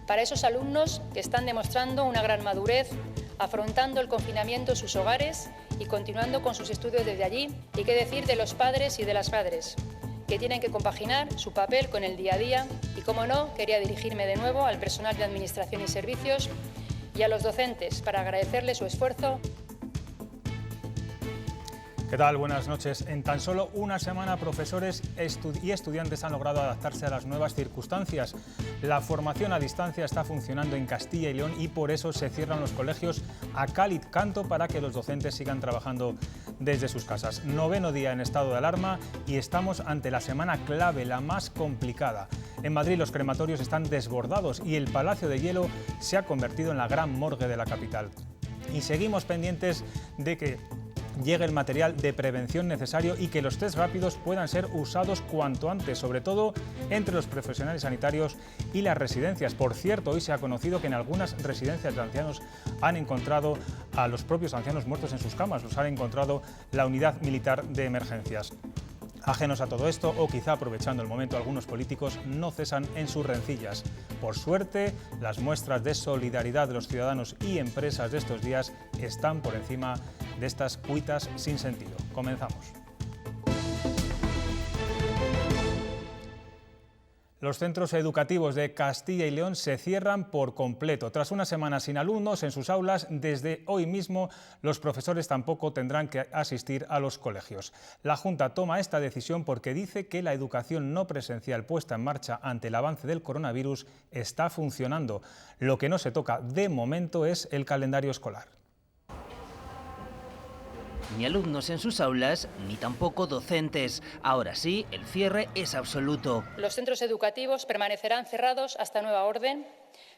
Para esos alumnos que están demostrando una gran madurez, afrontando el confinamiento en sus hogares y continuando con sus estudios desde allí. Y qué decir de los padres y de las madres, que tienen que compaginar su papel con el día a día. Y, como no, quería dirigirme de nuevo al personal de Administración y Servicios y a los docentes para agradecerles su esfuerzo. ¿Qué tal? Buenas noches. En tan solo una semana, profesores y estudiantes han logrado adaptarse a las nuevas circunstancias. La formación a distancia está funcionando en Castilla y León y por eso se cierran los colegios a cal y canto para que los docentes sigan trabajando desde sus casas. 9º día en estado de alarma y estamos ante la semana clave, la más complicada. En Madrid los crematorios están desbordados y el Palacio de Hielo se ha convertido en la gran morgue de la capital. Y seguimos pendientes de que llegue el material de prevención necesario y que los test rápidos puedan ser usados cuanto antes, sobre todo entre los profesionales sanitarios y las residencias. Por cierto, hoy se ha conocido que en algunas residencias de ancianos han encontrado a los propios ancianos muertos en sus camas, los han encontrado la unidad militar de emergencias. Ajenos a todo esto, o quizá aprovechando el momento, algunos políticos no cesan en sus rencillas. Por suerte, las muestras de solidaridad de los ciudadanos y empresas de estos días están por encima de estas cuitas sin sentido. Comenzamos. Los centros educativos de Castilla y León se cierran por completo. Tras una semana sin alumnos en sus aulas, desde hoy mismo los profesores tampoco tendrán que asistir a los colegios. La Junta toma esta decisión porque dice que la educación no presencial puesta en marcha ante el avance del coronavirus está funcionando. Lo que no se toca de momento es el calendario escolar. Ni alumnos en sus aulas, ni tampoco docentes. Ahora sí, el cierre es absoluto. Los centros educativos permanecerán cerrados hasta nueva orden,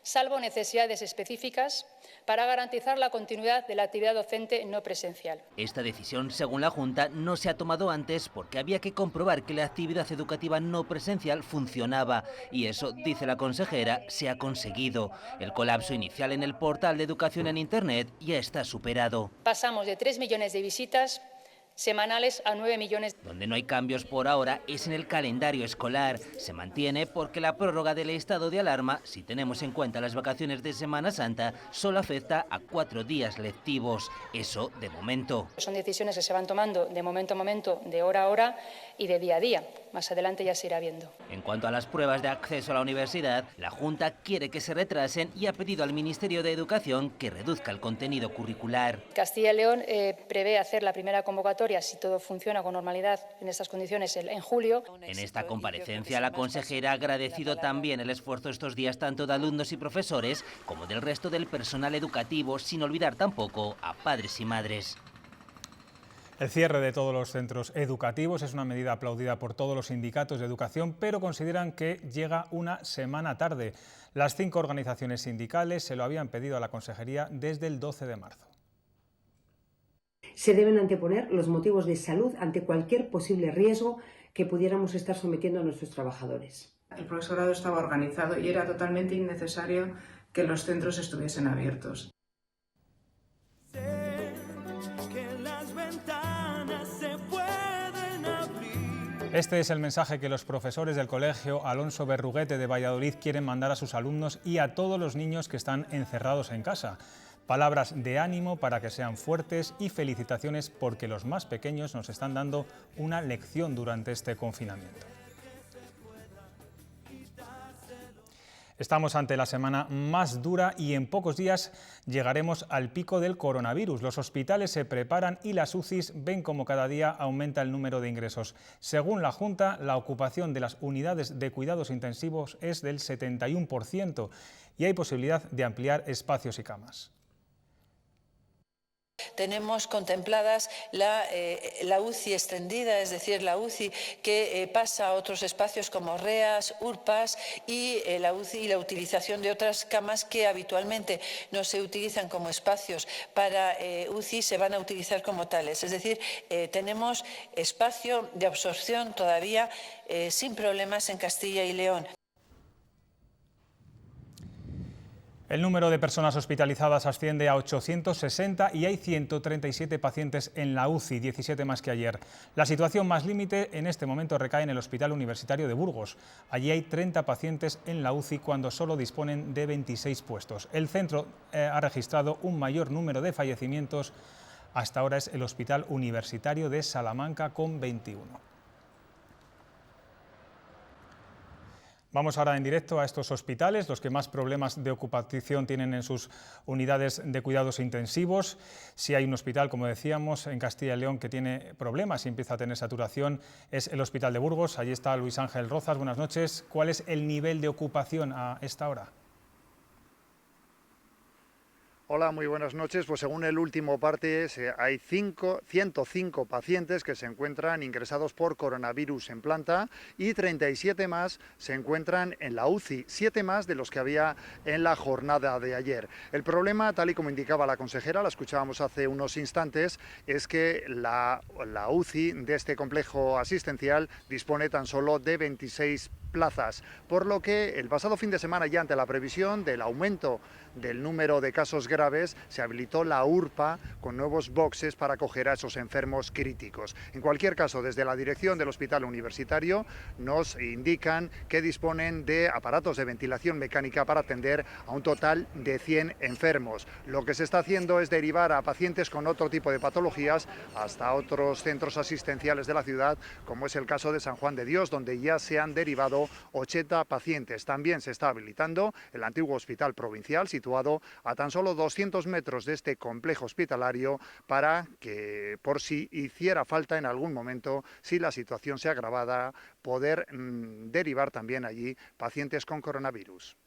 salvo necesidades específicas, para garantizar la continuidad de la actividad docente no presencial. Esta decisión, según la Junta, no se ha tomado antes porque había que comprobar que la actividad educativa no presencial funcionaba. Y eso, dice la consejera, se ha conseguido. El colapso inicial en el portal de educación en Internet ya está superado. Pasamos de 3 millones de visitas semanales a 9 millones. Donde no hay cambios por ahora es en el calendario escolar. Se mantiene porque la prórroga del estado de alarma, si tenemos en cuenta las vacaciones de Semana Santa, solo afecta a 4 días lectivos. Eso de momento. Son decisiones que se van tomando de momento a momento, de hora a hora y de día a día. Más adelante ya se irá viendo. En cuanto a las pruebas de acceso a la universidad, la Junta quiere que se retrasen y ha pedido al Ministerio de Educación que reduzca el contenido curricular. Castilla y León prevé hacer la primera convocatoria, si todo funciona con normalidad en estas condiciones, en julio. En esta comparecencia, la consejera ha agradecido también el esfuerzo estos días tanto de alumnos y profesores como del resto del personal educativo, sin olvidar tampoco a padres y madres. El cierre de todos los centros educativos es una medida aplaudida por todos los sindicatos de educación, pero consideran que llega una semana tarde. Las 5 organizaciones sindicales se lo habían pedido a la Consejería desde el 12 de marzo. Se deben anteponer los motivos de salud ante cualquier posible riesgo que pudiéramos estar sometiendo a nuestros trabajadores. El profesorado estaba organizado y era totalmente innecesario que los centros estuviesen abiertos. Este es el mensaje que los profesores del Colegio Alonso Berruguete de Valladolid quieren mandar a sus alumnos y a todos los niños que están encerrados en casa. Palabras de ánimo para que sean fuertes y felicitaciones porque los más pequeños nos están dando una lección durante este confinamiento. Estamos ante la semana más dura y en pocos días llegaremos al pico del coronavirus. Los hospitales se preparan y las UCIs ven como cada día aumenta el número de ingresos. Según la Junta, la ocupación de las unidades de cuidados intensivos es del 71% y hay posibilidad de ampliar espacios y camas. Tenemos contempladas la UCI extendida, es decir, la UCI que pasa a otros espacios como REAS, URPAS y la UCI y la utilización de otras camas que habitualmente no se utilizan como espacios para UCI se van a utilizar como tales. Es decir, tenemos espacio de absorción todavía sin problemas en Castilla y León. El número de personas hospitalizadas asciende a 860 y hay 137 pacientes en la UCI, 17 más que ayer. La situación más límite en este momento recae en el Hospital Universitario de Burgos. Allí hay 30 pacientes en la UCI cuando solo disponen de 26 puestos. El centro ha registrado un mayor número de fallecimientos. Hasta ahora es el Hospital Universitario de Salamanca con 21. Vamos ahora en directo a estos hospitales, los que más problemas de ocupación tienen en sus unidades de cuidados intensivos. Si hay un hospital, como decíamos, en Castilla y León que tiene problemas y empieza a tener saturación, es el Hospital de Burgos. Allí está Luis Ángel Rozas. Buenas noches. ¿Cuál es el nivel de ocupación a esta hora? Hola, muy buenas noches. Pues según el último parte, hay 105 pacientes que se encuentran ingresados por coronavirus en planta y 37 más se encuentran en la UCI, 7 más de los que había en la jornada de ayer. El problema, tal y como indicaba la consejera, la escuchábamos hace unos instantes, es que la UCI de este complejo asistencial dispone tan solo de 26 plazas, por lo que el pasado fin de semana, ya ante la previsión del aumento del número de casos graves, se habilitó la URPA con nuevos boxes para acoger a esos enfermos críticos. En cualquier caso, desde la dirección del Hospital Universitario nos indican que disponen de aparatos de ventilación mecánica para atender a un total de 100 enfermos. Lo que se está haciendo es derivar a pacientes con otro tipo de patologías hasta otros centros asistenciales de la ciudad, como es el caso de San Juan de Dios, donde ya se han derivado 80 pacientes. También se está habilitando el antiguo hospital provincial, situado a tan solo 200 metros de este complejo hospitalario, para que, por si hiciera falta en algún momento, si la situación se agravara, poder derivar también allí pacientes con coronavirus.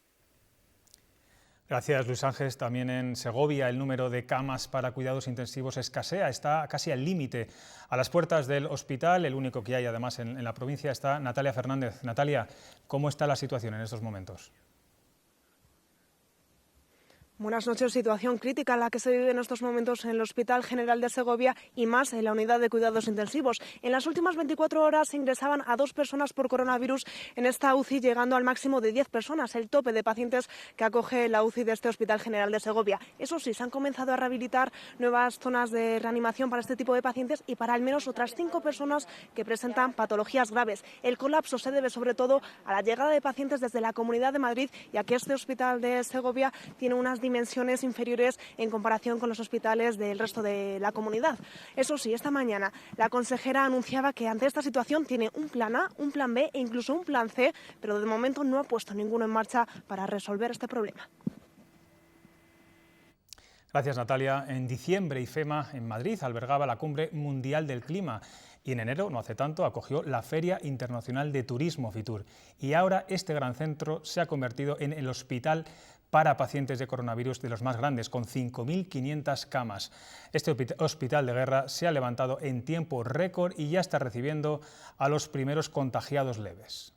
Gracias, Luis Ángel. También en Segovia el número de camas para cuidados intensivos escasea, está casi al límite. A las puertas del hospital, el único que hay además en la provincia, está Natalia Fernández. Natalia, ¿cómo está la situación en estos momentos? Buenas noches. Situación crítica la que se vive en estos momentos en el Hospital General de Segovia y más en la unidad de cuidados intensivos. En las últimas 24 horas se ingresaban a 2 personas por coronavirus en esta UCI, llegando al máximo de 10 personas, el tope de pacientes que acoge la UCI de este Hospital General de Segovia. Eso sí, se han comenzado a rehabilitar nuevas zonas de reanimación para este tipo de pacientes y para al menos otras 5 personas que presentan patologías graves. El colapso se debe sobre todo a la llegada de pacientes desde la Comunidad de Madrid, ya que este Hospital de Segovia tiene unas dimensiones inferiores en comparación con los hospitales del resto de la comunidad. Eso sí, esta mañana la consejera anunciaba que ante esta situación tiene un plan A, un plan B e incluso un plan C, pero de momento no ha puesto ninguno en marcha para resolver este problema. Gracias, Natalia. En diciembre, IFEMA en Madrid albergaba la Cumbre Mundial del Clima y en enero, no hace tanto, acogió la Feria Internacional de Turismo, Fitur. Y ahora este gran centro se ha convertido en el hospital para pacientes de coronavirus de los más grandes, con 5.500 camas. Este hospital de guerra se ha levantado en tiempo récord y ya está recibiendo a los primeros contagiados leves.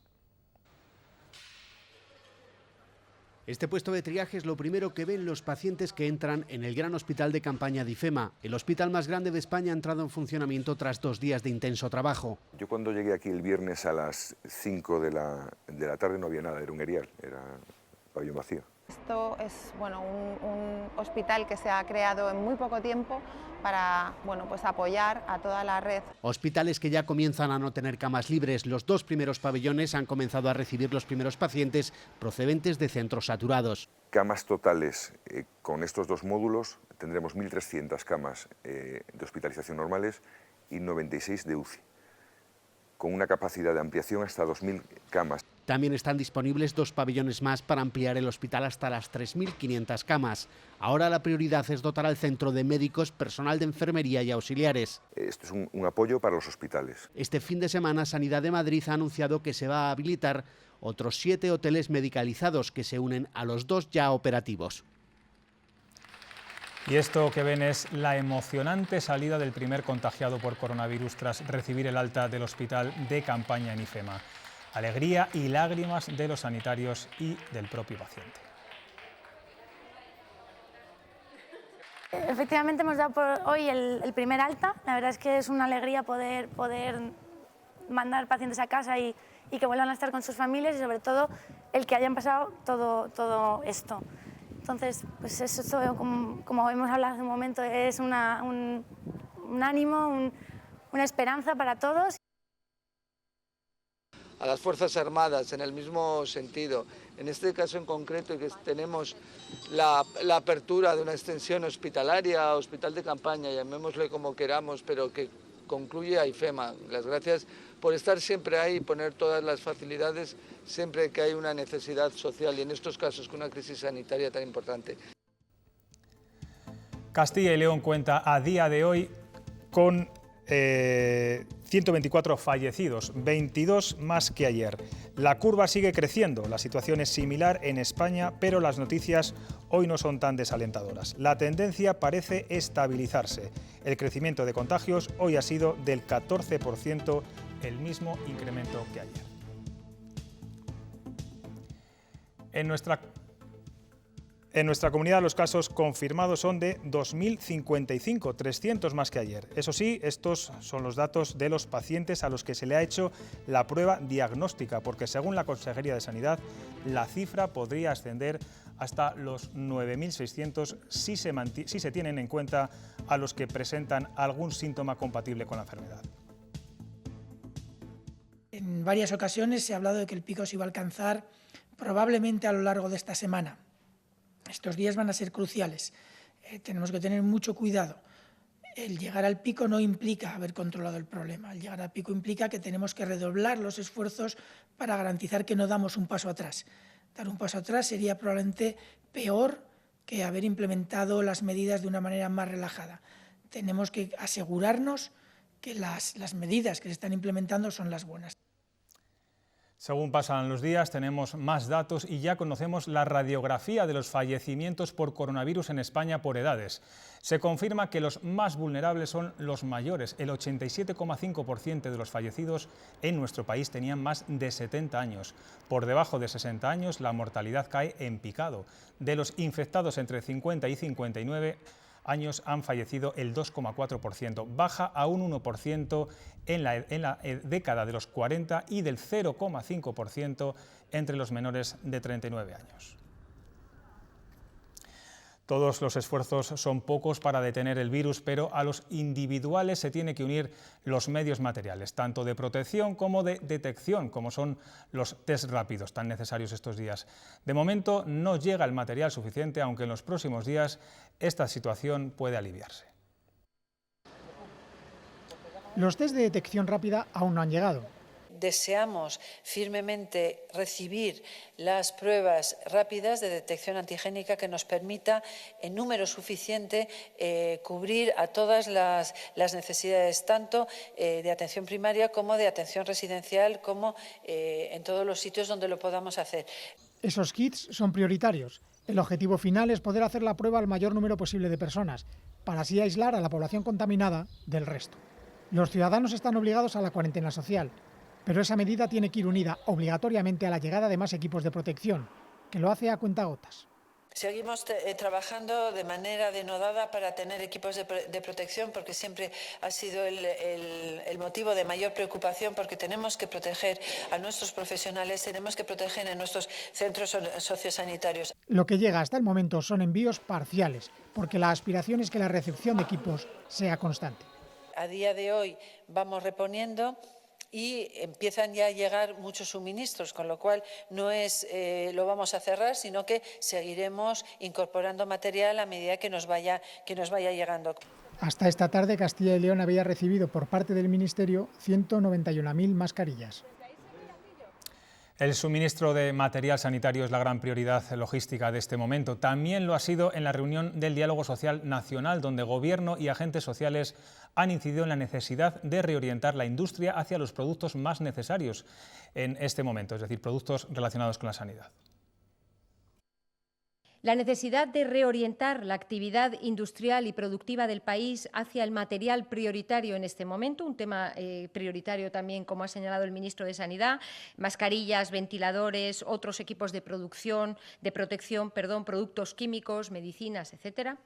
Este puesto de triaje es lo primero que ven los pacientes que entran en el gran hospital de campaña de IFEMA. El hospital más grande de España ha entrado en funcionamiento tras 2 días de intenso trabajo. Yo cuando llegué aquí el viernes a las 5 de la tarde no había nada, era un erial, era pabellón vacío. Esto es un hospital que se ha creado en muy poco tiempo para pues apoyar a toda la red. Hospitales que ya comienzan a no tener camas libres. Los 2 primeros pabellones han comenzado a recibir los primeros pacientes procedentes de centros saturados. Camas totales con estos 2 módulos tendremos 1.300 camas de hospitalización normales y 96 de UCI, con una capacidad de ampliación hasta 2.000 camas. También están disponibles 2 pabellones más para ampliar el hospital hasta las 3.500 camas. Ahora la prioridad es dotar al centro de médicos, personal de enfermería y auxiliares. Esto es un apoyo para los hospitales. Este fin de semana Sanidad de Madrid ha anunciado que se va a habilitar otros 7 hoteles medicalizados que se unen a los 2 ya operativos. Y esto que ven es la emocionante salida del primer contagiado por coronavirus tras recibir el alta del hospital de campaña en IFEMA. Alegría y lágrimas de los sanitarios y del propio paciente. Efectivamente hemos dado por hoy el primer alta. La verdad es que es una alegría poder mandar pacientes a casa y que vuelvan a estar con sus familias y sobre todo el que hayan pasado todo esto. Entonces, pues eso, como hemos hablado hace un momento, es un ánimo, una esperanza para todos. A las Fuerzas Armadas en el mismo sentido. En este caso en concreto, que tenemos la apertura de una extensión hospitalaria, hospital de campaña, llamémosle como queramos, pero que concluye a IFEMA. Las gracias por estar siempre ahí y poner todas las facilidades siempre que hay una necesidad social y en estos casos con una crisis sanitaria tan importante. Castilla y León cuenta a día de hoy con 124 fallecidos, 22 más que ayer. La curva sigue creciendo, la situación es similar en España, pero las noticias hoy no son tan desalentadoras. La tendencia parece estabilizarse. El crecimiento de contagios hoy ha sido del 14%, el mismo incremento que ayer. En nuestra comunidad los casos confirmados son de 2.055, 300 más que ayer. Eso sí, estos son los datos de los pacientes a los que se le ha hecho la prueba diagnóstica, porque según la Consejería de Sanidad, la cifra podría ascender hasta los 9.600 si se tienen en cuenta a los que presentan algún síntoma compatible con la enfermedad. En varias ocasiones se ha hablado de que el pico se iba a alcanzar probablemente a lo largo de esta semana. Estos días van a ser cruciales. Tenemos que tener mucho cuidado. El llegar al pico no implica haber controlado el problema. El llegar al pico implica que tenemos que redoblar los esfuerzos para garantizar que no damos un paso atrás. Dar un paso atrás sería probablemente peor que haber implementado las medidas de una manera más relajada. Tenemos que asegurarnos que las medidas que se están implementando son las buenas. Según pasan los días, tenemos más datos y ya conocemos la radiografía de los fallecimientos por coronavirus en España por edades. Se confirma que los más vulnerables son los mayores. El 87,5% de los fallecidos en nuestro país tenían más de 70 años. Por debajo de 60 años, la mortalidad cae en picado. De los infectados entre 50 y 59 años han fallecido el 2,4%, baja a un 1% en la década de los 40 y del 0,5% entre los menores de 39 años. Todos los esfuerzos son pocos para detener el virus, pero a los individuales se tiene que unir los medios materiales, tanto de protección como de detección, como son los test rápidos tan necesarios estos días. De momento no llega el material suficiente, aunque en los próximos días esta situación puede aliviarse. Los test de detección rápida aún no han llegado. Deseamos firmemente recibir las pruebas rápidas de detección antigénica que nos permita en número suficiente cubrir a todas las necesidades, tanto de atención primaria como de atención residencial, como en todos los sitios donde lo podamos hacer. Esos kits son prioritarios. El objetivo final es poder hacer la prueba al mayor número posible de personas, para así aislar a la población contaminada del resto. Los ciudadanos están obligados a la cuarentena social, pero esa medida tiene que ir unida obligatoriamente a la llegada de más equipos de protección, que lo hace a cuentagotas. Seguimos trabajando de manera denodada para tener equipos de protección, porque siempre ha sido el motivo de mayor preocupación, porque tenemos que proteger a nuestros profesionales, tenemos que proteger a nuestros centros sociosanitarios. Lo que llega hasta el momento son envíos parciales, porque la aspiración es que la recepción de equipos sea constante. A día de hoy vamos reponiendo y empiezan ya a llegar muchos suministros, con lo cual no es lo vamos a cerrar, sino que seguiremos incorporando material a medida que nos vaya llegando. Hasta esta tarde Castilla y León había recibido por parte del Ministerio 191.000 mascarillas. El suministro de material sanitario es la gran prioridad logística de este momento. También lo ha sido en la reunión del Diálogo Social Nacional, donde Gobierno y agentes sociales han incidido en la necesidad de reorientar la industria hacia los productos más necesarios en este momento, es decir, productos relacionados con la sanidad. La necesidad de reorientar la actividad industrial y productiva del país hacia el material prioritario en este momento, un tema prioritario también, como ha señalado el ministro de Sanidad, mascarillas, ventiladores, otros equipos de protección, productos químicos, medicinas, etcétera.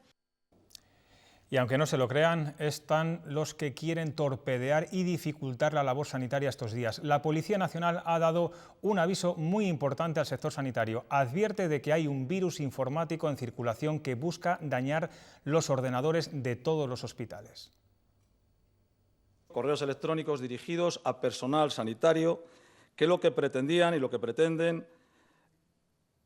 Y aunque no se lo crean, están los que quieren torpedear y dificultar la labor sanitaria estos días. La Policía Nacional ha dado un aviso muy importante al sector sanitario. Advierte de que hay un virus informático en circulación que busca dañar los ordenadores de todos los hospitales. Correos electrónicos dirigidos a personal sanitario que lo que pretendían y lo que pretenden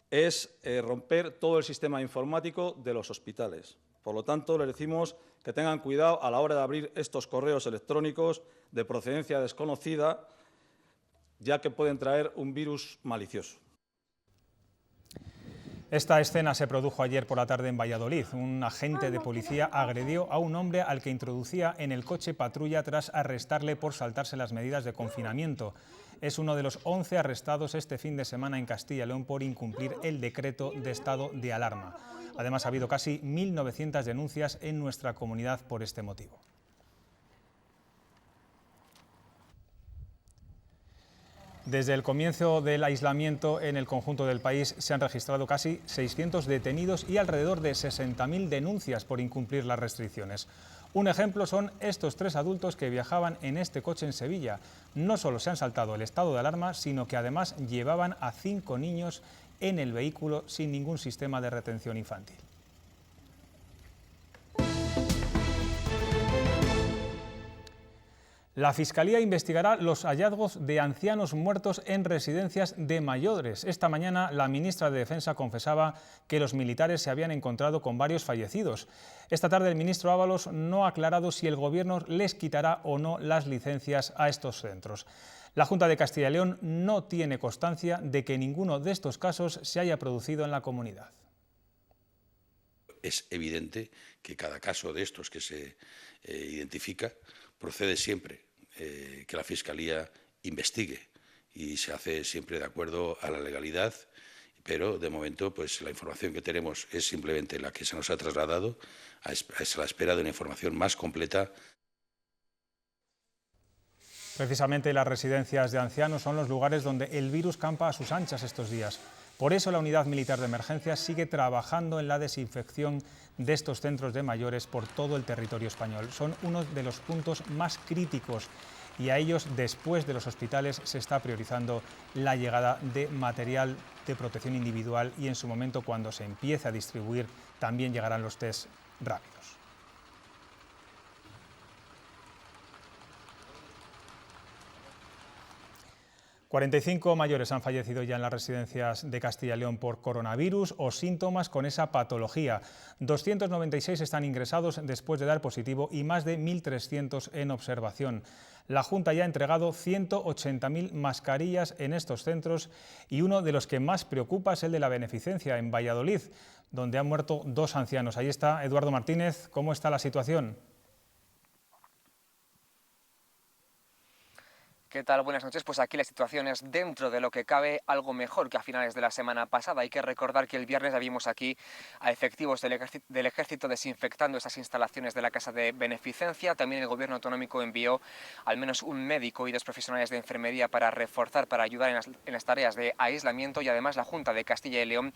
es romper todo el sistema informático de los hospitales. Por lo tanto, les decimos que tengan cuidado a la hora de abrir estos correos electrónicos de procedencia desconocida, ya que pueden traer un virus malicioso. Esta escena se produjo ayer por la tarde en Valladolid. Un agente de policía agredió a un hombre al que introducía en el coche patrulla tras arrestarle por saltarse las medidas de confinamiento. Es uno de los 11 arrestados este fin de semana en Castilla y León por incumplir el decreto de estado de alarma. Además, ha habido casi 1.900 denuncias en nuestra comunidad por este motivo. Desde el comienzo del aislamiento en el conjunto del país se han registrado casi 600 detenidos y alrededor de 60.000 denuncias por incumplir las restricciones. Un ejemplo son estos 3 adultos que viajaban en este coche en Sevilla. No solo se han saltado el estado de alarma, sino que además llevaban a 5 niños en el vehículo sin ningún sistema de retención infantil. La Fiscalía investigará los hallazgos de ancianos muertos en residencias de mayores. Esta mañana la ministra de Defensa confesaba que los militares se habían encontrado con varios fallecidos. Esta tarde el ministro Ábalos no ha aclarado si el Gobierno les quitará o no las licencias a estos centros. La Junta de Castilla y León no tiene constancia de que ninguno de estos casos se haya producido en la comunidad. Es evidente que cada caso de estos que se identifica procede siempre que la Fiscalía investigue y se hace siempre de acuerdo a la legalidad, pero de momento pues la información que tenemos es simplemente la que se nos ha trasladado, a la espera de una información más completa. Precisamente las residencias de ancianos son los lugares donde el virus campa a sus anchas estos días. Por eso la Unidad Militar de Emergencias sigue trabajando en la desinfección de estos centros de mayores por todo el territorio español. Son uno de los puntos más críticos y a ellos, después de los hospitales, se está priorizando la llegada de material de protección individual y en su momento, cuando se empiece a distribuir, también llegarán los test rápidos. ...45 mayores han fallecido ya en las residencias de Castilla y León por coronavirus o síntomas con esa patología. 296 están ingresados después de dar positivo y más de 1.300 en observación. La Junta ya ha entregado 180.000 mascarillas en estos centros y uno de los que más preocupa es el de la Beneficencia, en Valladolid, donde han muerto 2 ancianos. Ahí está Eduardo Martínez. ¿Cómo está la situación? ¿Qué tal? Buenas noches. Pues aquí la situación es, dentro de lo que cabe, algo mejor que a finales de la semana pasada. Hay que recordar que el viernes ya vimos aquí a efectivos del ejército desinfectando esas instalaciones de la Casa de Beneficencia. También el Gobierno autonómico envió al menos un médico y 2 profesionales de enfermería para reforzar, para ayudar en las tareas de aislamiento, y además la Junta de Castilla y León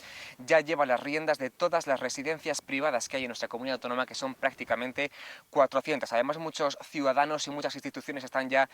ya lleva las riendas de todas las residencias privadas que hay en nuestra comunidad autónoma, que son prácticamente 400. Además, muchos ciudadanos y muchas instituciones están ya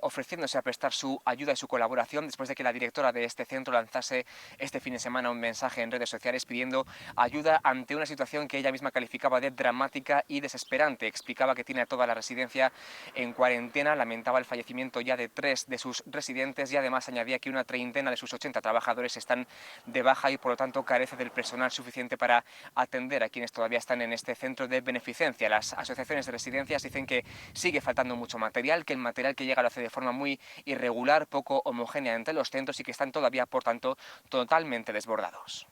ofreciendo a prestar su ayuda y su colaboración después de que la directora de este centro lanzase este fin de semana un mensaje en redes sociales pidiendo ayuda ante una situación que ella misma calificaba de dramática y desesperante. Explicaba que tiene a toda la residencia en cuarentena, lamentaba el fallecimiento ya de 3 de sus residentes y además añadía que una treintena de sus 80 trabajadores están de baja y por lo tanto carece del personal suficiente para atender a quienes todavía están en este centro de Beneficencia. Las asociaciones de residencias dicen que sigue faltando mucho material, que el material que llega lo hace de forma muy irregular, poco homogénea entre los centros y que están todavía, por tanto, totalmente desbordados.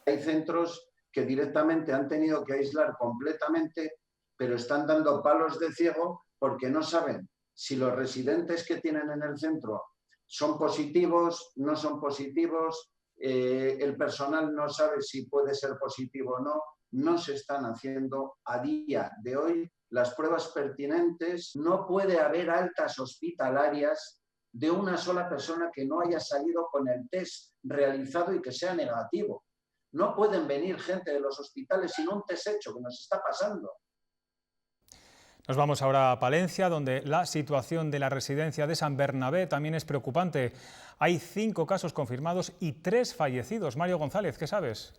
Hay centros que directamente han tenido que aislar completamente, pero están dando palos de ciego porque no saben si los residentes que tienen en el centro son positivos, no son positivos, el personal no sabe si puede ser positivo o no. No se están haciendo a día de hoy las pruebas pertinentes. No puede haber altas hospitalarias de una sola persona que no haya salido con el test realizado y que sea negativo. No pueden venir gente de los hospitales sin un test hecho, que nos está pasando. Nos vamos ahora a Palencia, donde la situación de la residencia de San Bernabé también es preocupante. Hay 5 casos confirmados y 3 fallecidos. Mario González, ¿qué sabes?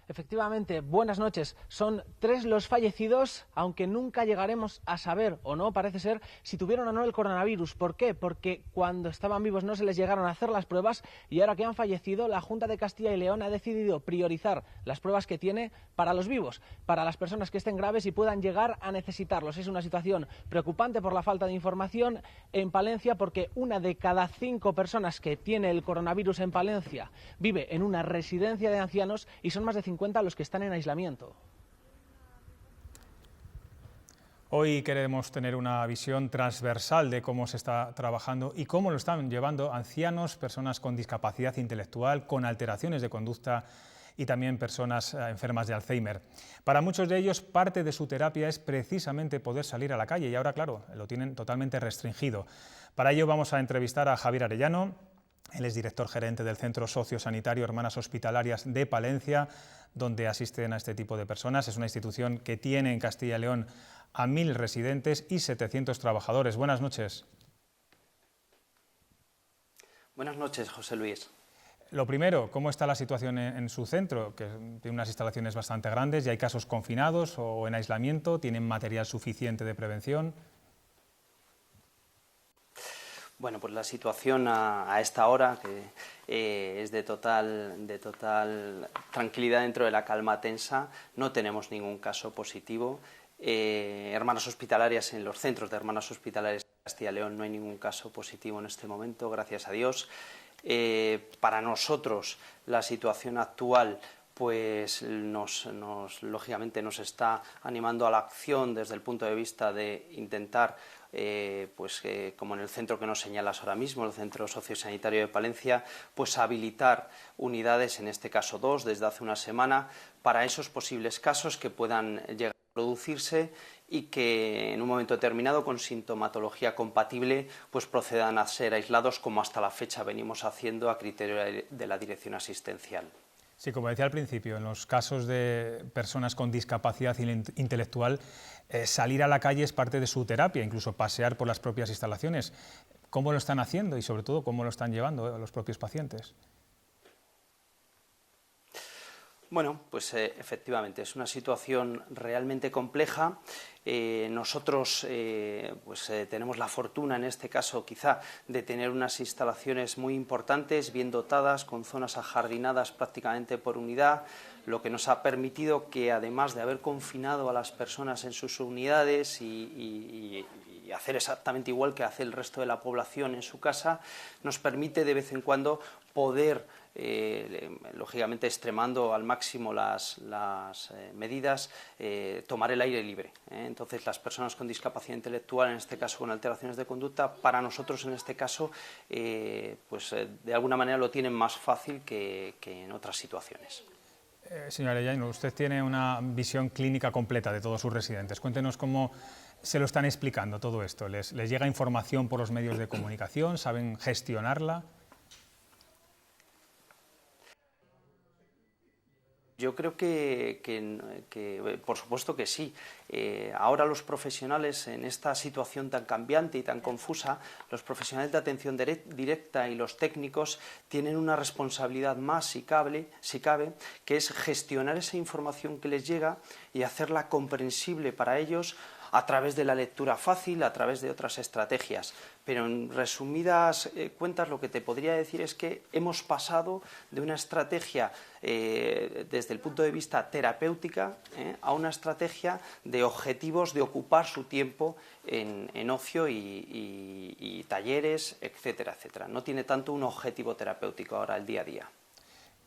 Efectivamente, buenas noches. Son 3 los fallecidos, aunque nunca llegaremos a saber, o no, parece ser, si tuvieron o no el coronavirus. ¿Por qué? Porque cuando estaban vivos no se les llegaron a hacer las pruebas y ahora que han fallecido, la Junta de Castilla y León ha decidido priorizar las pruebas que tiene para los vivos, para las personas que estén graves y puedan llegar a necesitarlos. Es una situación preocupante por la falta de información en Palencia, porque 1 de cada 5 personas que tiene el coronavirus en Palencia vive en una residencia de ancianos y son más de 50 los que están en aislamiento. Hoy queremos tener una visión transversal de cómo se está trabajando y cómo lo están llevando ancianos, personas con discapacidad intelectual, con alteraciones de conducta y también personas enfermas de Alzheimer. Para muchos de ellos, parte de su terapia es precisamente poder salir a la calle y ahora, claro, lo tienen totalmente restringido. Para ello vamos a entrevistar a Javier Arellano. Él es director gerente del Centro Sociosanitario Hermanas Hospitalarias de Palencia, donde asisten a este tipo de personas. Es una institución que tiene en Castilla y León a 1000 residentes y 700 trabajadores. Buenas noches. Buenas noches, José Luis. Lo primero, ¿cómo está la situación en su centro? Que tiene unas instalaciones bastante grandes y hay casos confinados o en aislamiento. ¿Tienen material suficiente de prevención? Bueno, pues la situación a esta hora, que es de total tranquilidad dentro de la calma tensa, no tenemos ningún caso positivo. Hermanas hospitalarias, en los centros de hermanas hospitalarias de Castilla y León no hay ningún caso positivo en este momento, gracias a Dios. Para nosotros la situación actual pues lógicamente nos está animando a la acción desde el punto de vista de intentar, como en el centro que nos señalas ahora mismo, el Centro Sociosanitario de Palencia, pues habilitar unidades, en este caso 2, desde hace una semana, para esos posibles casos que puedan llegar a producirse y que en un momento determinado, con sintomatología compatible, pues procedan a ser aislados, como hasta la fecha venimos haciendo a criterio de la dirección asistencial. Sí, como decía al principio, en los casos de personas con discapacidad intelectual, salir a la calle es parte de su terapia, incluso pasear por las propias instalaciones. ¿Cómo lo están haciendo y, sobre todo, cómo lo están llevando los propios pacientes? Bueno, pues efectivamente es una situación realmente compleja. Nosotros tenemos la fortuna en este caso quizá de tener unas instalaciones muy importantes, bien dotadas, con zonas ajardinadas prácticamente por unidad, lo que nos ha permitido que, además de haber confinado a las personas en sus unidades y hacer exactamente igual que hace el resto de la población en su casa, nos permite de vez en cuando poder, lógicamente extremando al máximo las medidas, tomar el aire libre. Entonces, las personas con discapacidad intelectual, en este caso con alteraciones de conducta, para nosotros en este caso, de alguna manera lo tienen más fácil que en otras situaciones. Señora Arellano, usted tiene una visión clínica completa de todos sus residentes. Cuéntenos cómo se lo están explicando todo esto. ¿Les llega información por los medios de comunicación? ¿Saben gestionarla? Yo creo que por supuesto que sí. Ahora los profesionales, en esta situación tan cambiante y tan confusa, los profesionales de atención directa y los técnicos tienen una responsabilidad más, si cabe, que es gestionar esa información que les llega y hacerla comprensible para ellos a través de la lectura fácil, a través de otras estrategias. Pero en resumidas cuentas lo que te podría decir es que hemos pasado de una estrategia desde el punto de vista terapéutica a una estrategia de objetivos de ocupar su tiempo en ocio y talleres, etcétera, etcétera. No tiene tanto un objetivo terapéutico ahora el día a día.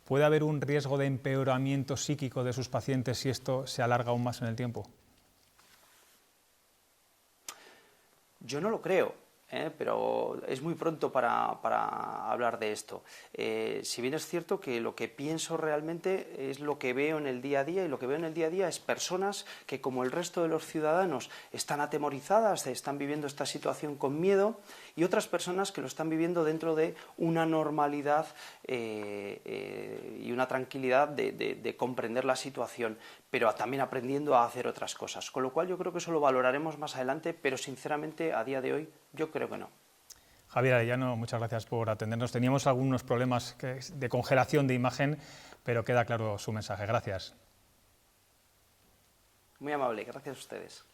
¿Puede haber un riesgo de empeoramiento psíquico de sus pacientes si esto se alarga aún más en el tiempo? Yo no lo creo. pero es muy pronto para hablar de esto. Si bien es cierto que lo que pienso realmente es lo que veo en el día a día, y lo que veo en el día a día es personas que, como el resto de los ciudadanos, están atemorizadas, están viviendo esta situación con miedo, y otras personas que lo están viviendo dentro de una normalidad y una tranquilidad de comprender la situación, pero también aprendiendo a hacer otras cosas. Con lo cual yo creo que eso lo valoraremos más adelante, pero sinceramente a día de hoy yo creo que no. Javier Arellano, muchas gracias por atendernos. Teníamos algunos problemas de congelación de imagen, pero queda claro su mensaje. Gracias. Muy amable, gracias a ustedes.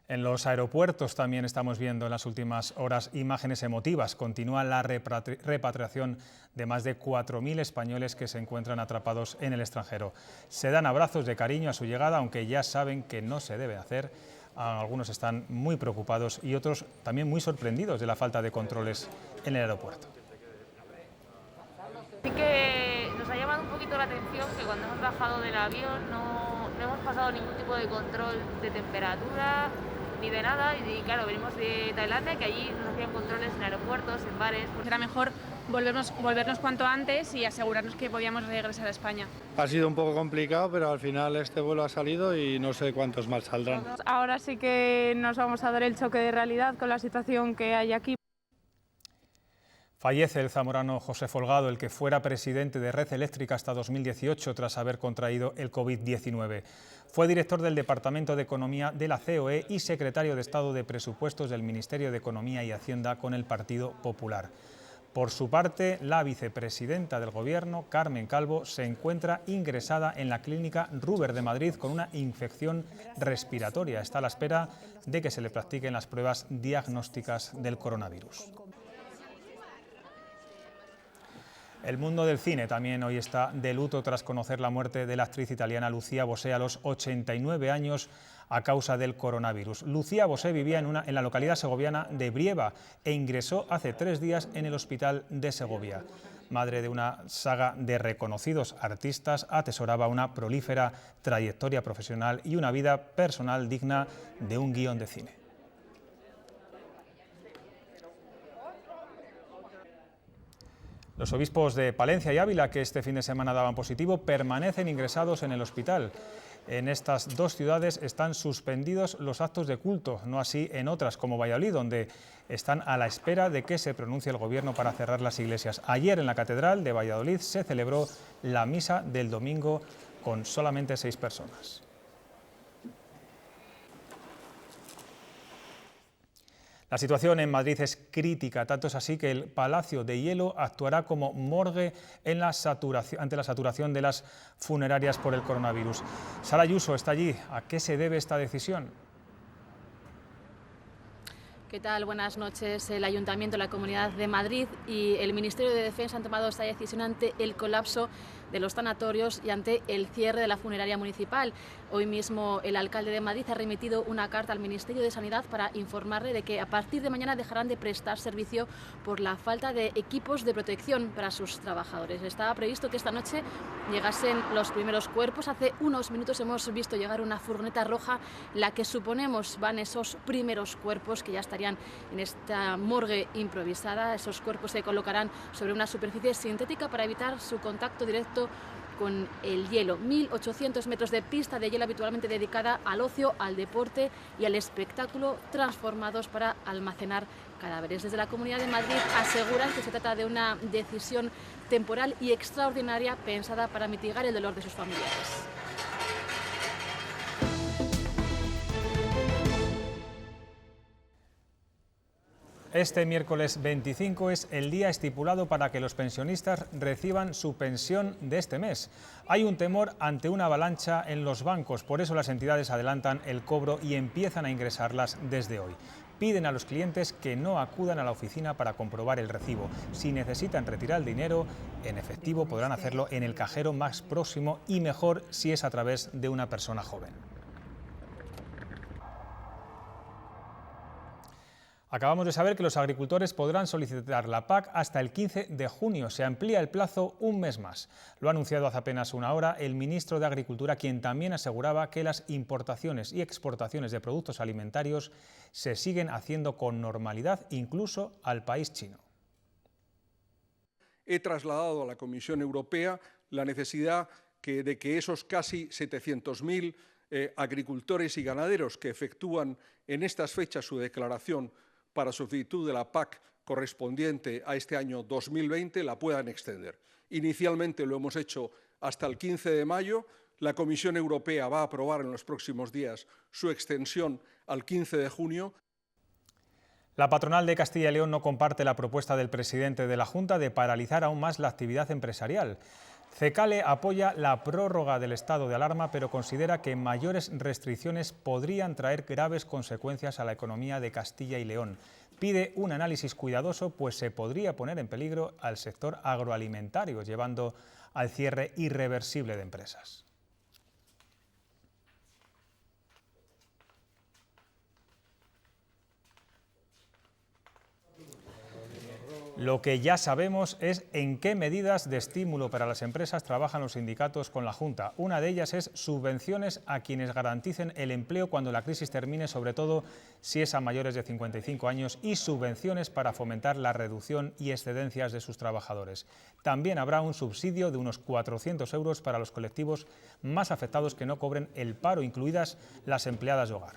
En los aeropuertos también estamos viendo en las últimas horas imágenes emotivas. Continúa la repatriación de más de 4.000 españoles que se encuentran atrapados en el extranjero. Se dan abrazos de cariño a su llegada, aunque ya saben que no se debe hacer. Algunos están muy preocupados y otros también muy sorprendidos de la falta de controles en el aeropuerto. Sí que nos ha llamado un poquito la atención que cuando hemos bajado del avión no hemos pasado ningún tipo de control de temperatura ni de nada, y claro, venimos de Tailandia, que allí nos hacían controles en aeropuertos, en bares. Pues era mejor volvernos cuanto antes y asegurarnos que podíamos regresar a España. Ha sido un poco complicado, pero al final este vuelo ha salido y no sé cuántos más saldrán. Ahora sí que nos vamos a dar el choque de realidad con la situación que hay aquí. Fallece el zamorano José Folgado, el que fuera presidente de Red Eléctrica hasta 2018 tras haber contraído el COVID-19. Fue director del Departamento de Economía de la COE y secretario de Estado de Presupuestos del Ministerio de Economía y Hacienda con el Partido Popular. Por su parte, la vicepresidenta del Gobierno, Carmen Calvo, se encuentra ingresada en la clínica Ruber de Madrid con una infección respiratoria. Está a la espera de que se le practiquen las pruebas diagnósticas del coronavirus. El mundo del cine también hoy está de luto tras conocer la muerte de la actriz italiana Lucia Bosé a los 89 años a causa del coronavirus. Lucia Bosé vivía en la localidad segoviana de Brieva e ingresó hace 3 días en el hospital de Segovia. Madre de una saga de reconocidos artistas, atesoraba una prolífera trayectoria profesional y una vida personal digna de un guión de cine. Los obispos de Palencia y Ávila, que este fin de semana daban positivo, permanecen ingresados en el hospital. En estas dos ciudades están suspendidos los actos de culto, no así en otras como Valladolid, donde están a la espera de que se pronuncie el Gobierno para cerrar las iglesias. Ayer en la Catedral de Valladolid se celebró la misa del domingo con solamente 6 personas. La situación en Madrid es crítica, tanto es así que el Palacio de Hielo actuará como morgue ante la saturación de las funerarias por el coronavirus. Sara Ayuso está allí. ¿A qué se debe esta decisión? ¿Qué tal? Buenas noches. El Ayuntamiento, la Comunidad de Madrid y el Ministerio de Defensa han tomado esta decisión ante el colapso de los tanatorios y ante el cierre de la funeraria municipal. Hoy mismo el alcalde de Madrid ha remitido una carta al Ministerio de Sanidad para informarle de que a partir de mañana dejarán de prestar servicio por la falta de equipos de protección para sus trabajadores. Estaba previsto que esta noche llegasen los primeros cuerpos. Hace unos minutos hemos visto llegar una furgoneta roja, la que suponemos van esos primeros cuerpos que ya estarían en esta morgue improvisada. Esos cuerpos se colocarán sobre una superficie sintética para evitar su contacto directo con el hielo. 1.800 metros de pista de hielo habitualmente dedicada al ocio, al deporte y al espectáculo, transformados para almacenar cadáveres. Desde la Comunidad de Madrid aseguran que se trata de una decisión temporal y extraordinaria pensada para mitigar el dolor de sus familiares. Este miércoles 25 es el día estipulado para que los pensionistas reciban su pensión de este mes. Hay un temor ante una avalancha en los bancos, por eso las entidades adelantan el cobro y empiezan a ingresarlas desde hoy. Piden a los clientes que no acudan a la oficina para comprobar el recibo. Si necesitan retirar el dinero en efectivo, podrán hacerlo en el cajero más próximo y mejor si es a través de una persona joven. Acabamos de saber que los agricultores podrán solicitar la PAC hasta el 15 de junio. Se amplía el plazo un mes más. Lo ha anunciado hace apenas una hora el ministro de Agricultura, quien también aseguraba que las importaciones y exportaciones de productos alimentarios se siguen haciendo con normalidad, incluso al país chino. He trasladado a la Comisión Europea la necesidad de que esos casi 700.000 agricultores y ganaderos que efectúan en estas fechas su declaración para solicitud de la PAC correspondiente a este año 2020 la puedan extender. Inicialmente lo hemos hecho hasta el 15 de mayo. La Comisión Europea va a aprobar en los próximos días su extensión al 15 de junio. La patronal de Castilla y León no comparte la propuesta del presidente de la Junta de paralizar aún más la actividad empresarial. CECALE apoya la prórroga del estado de alarma, pero considera que mayores restricciones podrían traer graves consecuencias a la economía de Castilla y León. Pide un análisis cuidadoso, pues se podría poner en peligro al sector agroalimentario, llevando al cierre irreversible de empresas. Lo que ya sabemos es en qué medidas de estímulo para las empresas trabajan los sindicatos con la Junta. Una de ellas es subvenciones a quienes garanticen el empleo cuando la crisis termine, sobre todo si es a mayores de 55 años, y subvenciones para fomentar la reducción y excedencias de sus trabajadores. También habrá un subsidio de unos 400 euros para los colectivos más afectados que no cobren el paro, incluidas las empleadas de hogar.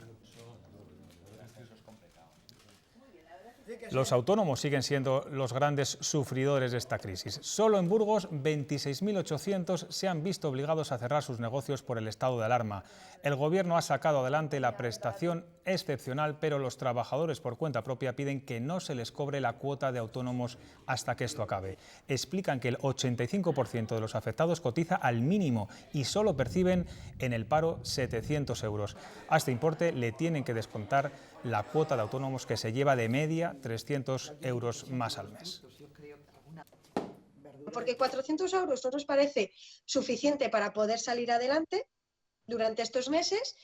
Los autónomos siguen siendo los grandes sufridores de esta crisis. Solo en Burgos, 26.800 se han visto obligados a cerrar sus negocios por el estado de alarma. El Gobierno ha sacado adelante la prestación excepcional, pero los trabajadores por cuenta propia piden que no se les cobre la cuota de autónomos hasta que esto acabe. Explican que el 85% de los afectados cotiza al mínimo y solo perciben en el paro 700 euros. A este importe le tienen que descontar la cuota de autónomos, que se lleva de media 300 euros más al mes. Porque 400 euros no nos parece suficiente para poder salir adelante durante estos meses,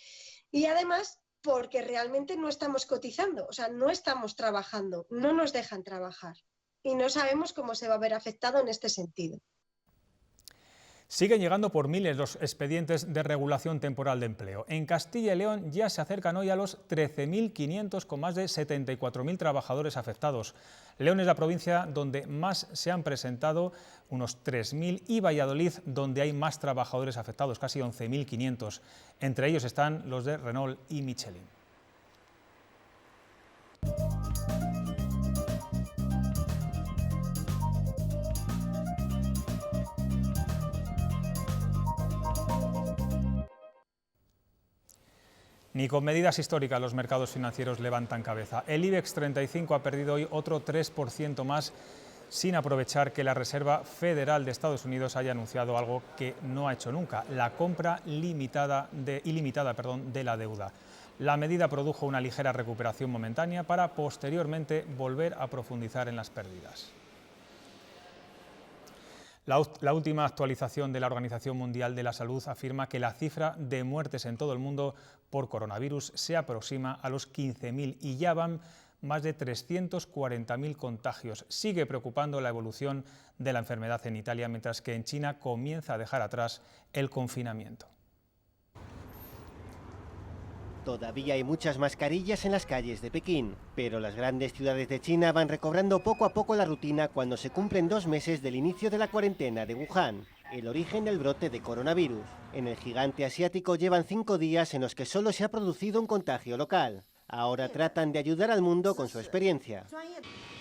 y además porque realmente no estamos cotizando, o sea, no estamos trabajando, no nos dejan trabajar y no sabemos cómo se va a ver afectado en este sentido. Siguen llegando por miles los expedientes de regulación temporal de empleo. En Castilla y León ya se acercan hoy a los 13.500, con más de 74.000 trabajadores afectados. León es la provincia donde más se han presentado, unos 3.000, y Valladolid, donde hay más trabajadores afectados, casi 11.500. Entre ellos están los de Renault y Michelin. Ni con medidas históricas los mercados financieros levantan cabeza. El IBEX 35 ha perdido hoy otro 3% más, sin aprovechar que la Reserva Federal de Estados Unidos haya anunciado algo que no ha hecho nunca: la compra ilimitada de la deuda. La medida produjo una ligera recuperación momentánea para posteriormente volver a profundizar en las pérdidas. La última actualización de la Organización Mundial de la Salud afirma que la cifra de muertes en todo el mundo por coronavirus se aproxima a los 15.000 y ya van más de 340.000 contagios. Sigue preocupando la evolución de la enfermedad en Italia, mientras que en China comienza a dejar atrás el confinamiento. Todavía hay muchas mascarillas en las calles de Pekín, pero las grandes ciudades de China van recobrando poco a poco la rutina cuando se cumplen 2 meses del inicio de la cuarentena de Wuhan, el origen del brote de coronavirus. En el gigante asiático llevan 5 días en los que solo se ha producido un contagio local. Ahora tratan de ayudar al mundo con su experiencia.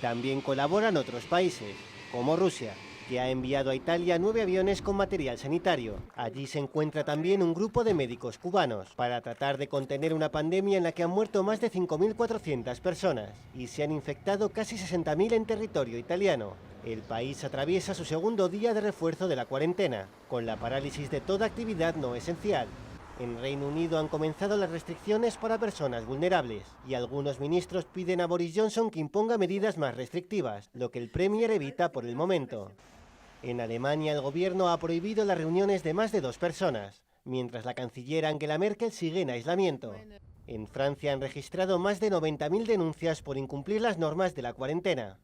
También colaboran otros países, como Rusia, que ha enviado a Italia 9 aviones con material sanitario. Allí se encuentra también un grupo de médicos cubanos para tratar de contener una pandemia en la que han muerto más de 5.400 personas y se han infectado casi 60.000 en territorio italiano. El país atraviesa su segundo día de refuerzo de la cuarentena, con la parálisis de toda actividad no esencial. En Reino Unido han comenzado las restricciones para personas vulnerables y algunos ministros piden a Boris Johnson que imponga medidas más restrictivas, lo que el Premier evita por el momento. En Alemania el gobierno ha prohibido las reuniones de más de 2 personas, mientras la canciller Angela Merkel sigue en aislamiento. En Francia han registrado más de 90.000 denuncias por incumplir las normas de la cuarentena.